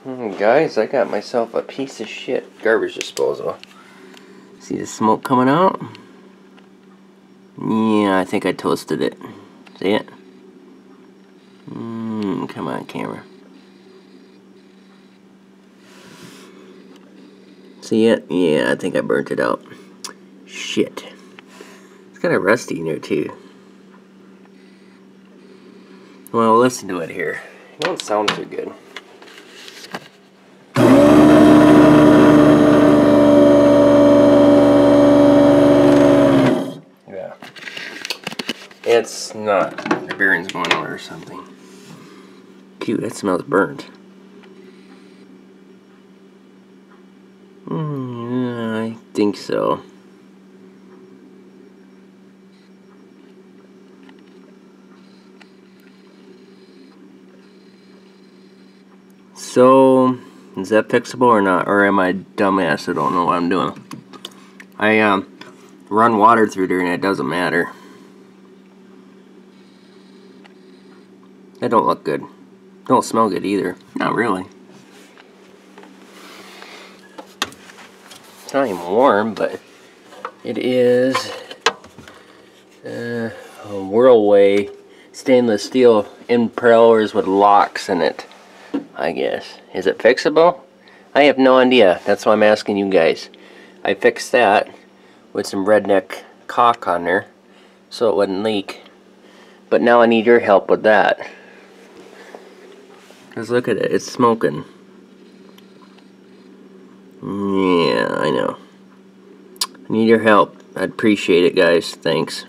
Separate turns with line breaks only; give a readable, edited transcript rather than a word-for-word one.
Guys, I got myself a piece of shit garbage disposal. See the smoke coming out? Yeah, I think I toasted it. See it? Come on, camera. See it? Yeah, I think I burnt it out. Shit. It's kind of rusty in there, too. Well, listen to it here. It don't sound too good. Yeah. It's not. The bearing's going out or something. Cute, that smells burnt. I think so. So, is that fixable or not? Or am I dumbass? I don't know what I'm doing. I run water through there and it doesn't matter. That don't look good. Don't smell good either. Not really. It's not even warm, but it is a Whirlaway stainless steel impellers with locks in it, I guess. Is it fixable? I have no idea. That's why I'm asking you guys. I fixed that with some redneck caulk on there so it wouldn't leak. But now I need your help with that. Because look at it, it's smoking. Yeah, I know. I need your help. I'd appreciate it, guys. Thanks.